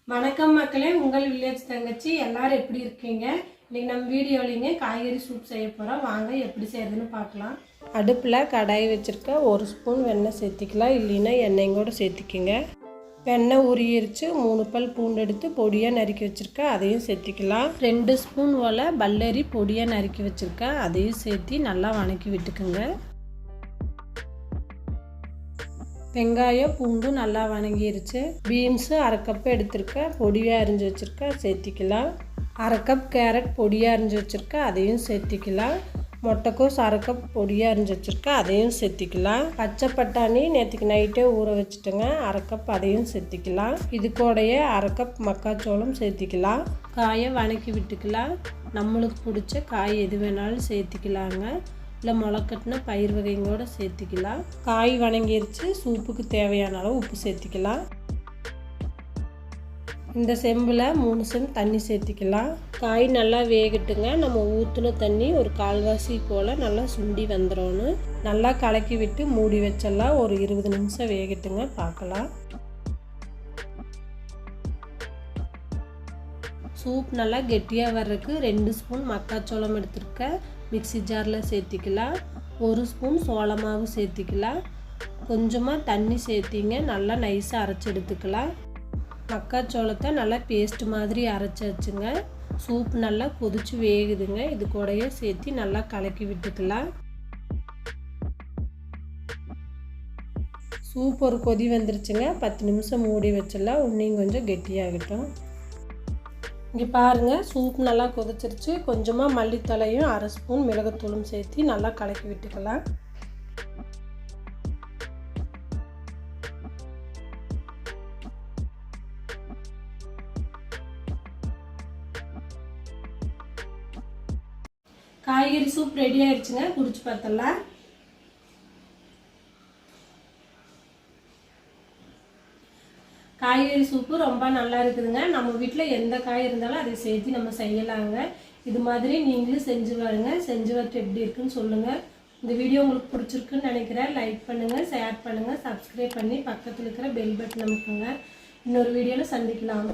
வணக்கம் மக்களே, உங்கள் வில்லேஜ் தங்கச்சி. எல்லாரும் எப்படி இருக்கீங்க? இன்னைக்கு நம்ம வீடியோலிங்க காய்கறி சூப் செய்ய போகிறோம். வாங்க எப்படி செய்யறதுன்னு பார்க்கலாம். அடுப்பில் கடாய் வச்சுருக்க 1 ஸ்பூன் வெண்ணெய் சேர்த்திக்கலாம், இல்லைன்னா எண்ணெயும் கூட சேர்த்திக்கிங்க. வெண்ணெய் உரியிருச்சு. 3 பல் பூண்டு எடுத்து பொடியாக நறுக்கி வச்சுருக்கேன், அதையும் சேர்த்திக்கலாம். 2 ஸ்பூன் போல் பல்லரி பொடியாக நறுக்கி வச்சுருக்கேன், அதையும் சேர்த்தி நல்லா வணக்கி விட்டுக்குங்க. வெங்காயம் பூண்டு நல்லா வணங்கிருச்சு. பீன்ஸு 1/2 கப் எடுத்துருக்கேன், பொடியாக அரிஞ்சு வச்சுருக்கேன், சேர்த்திக்கலாம். 1/2 கப் கேரட் பொடியாக அரிஞ்சு வச்சுருக்கேன், அதையும் சேர்த்திக்கலாம். முட்டைக்கோஸ் 1/2 கப் பொடியாக அரிஞ்சு வச்சுருக்கேன், அதையும் சேர்த்திக்கலாம். பச்சை பட்டாணி நேற்றுக்கு நைட்டே ஊற வச்சுட்டுங்க, 1/2 கப் அதையும் சேர்த்திக்கலாம். இது கூடயே 1/2 கப் மக்காச்சோளம் சேர்த்திக்கலாம். காயை வணக்கி விட்டுக்கலாம். நம்மளுக்கு பிடிச்ச காய் எது வேணாலும் சேர்த்திக்கலாங்க, இல்லை முளைக்கட்டின பயிர் வகைங்களோட சேர்த்திக்கலாம். காய் வணங்கிருச்சு. சூப்புக்கு தேவையான அளவு உப்பு சேர்த்திக்கலாம். இந்த செம்பில் 3 செம்பு தண்ணி சேர்த்திக்கலாம். காய் நல்லா வேகட்டுங்க. நம்ம ஊற்றின தண்ணி ஒரு 1/4 போல் நல்லா சுண்டி வந்துடணும். நல்லா கலக்கி விட்டு மூடி வச்சிடலாம். ஒரு 20 நிமிஷம் வேகட்டுங்க, பார்க்கலாம். சூப் நல்லா கெட்டியாக வர்றதுக்கு 2 ஸ்பூன் மக்காச்சோளம் எடுத்துருக்கேன், மிக்ஸி ஜாரில் சேர்த்திக்கலாம். 1 ஸ்பூன் சோள மாவு சேர்த்திக்கலாம். கொஞ்சமாக தண்ணி சேர்த்திங்க, நல்லா நைஸாக அரைச்சி எடுத்துக்கலாம். மக்காச்சோளத்தை நல்லா பேஸ்ட் மாதிரி அரைச்சாச்சுங்க. சூப் நல்லா கொதிச்சு வேகுதுங்க. இது கூடயே சேர்த்தி நல்லா கலக்கி விட்டுக்கலாம். சூப் ஒரு கொதி வந்துருச்சுங்க. 10 நிமிஷம் மூடி வச்சிடலாம், இன்னும் கொஞ்சம் கெட்டியாகட்டும். இங்கே பாருங்கள், சூப் நல்லா கொதிச்சிருச்சு. கொஞ்சமாக மல்லித்தலையும் 1/2 ஸ்பூன் மிளகுத்தூளும் சேர்த்து நல்லா கலக்கி விட்டுக்கலாம். காய்கறி சூப் ரெடி ஆயிடுச்சுங்க, குடிச்சு பார்த்தலாம். காய்கறி சூப்பு ரொம்ப நல்லா இருக்குதுங்க. நம்ம வீட்டில் எந்த காய் இருந்தாலும் அதை சேர்த்து நம்ம செய்யலாங்க. இது மாதிரி நீங்களும் செஞ்சு பாருங்க. செஞ்சு பார்த்து எப்படி இருக்குன்னு சொல்லுங்கள். இந்த வீடியோ உங்களுக்கு பிடிச்சிருக்குன்னு நினைக்கிறேன். லைக் பண்ணுங்கள், ஷேர் பண்ணுங்கள், சப்ஸ்கிரைப் பண்ணி பக்கத்தில் இருக்கிற பெல் பட்டன் அமுக்குங்க. இன்னொரு வீடியோவில் சந்திக்கலாம்.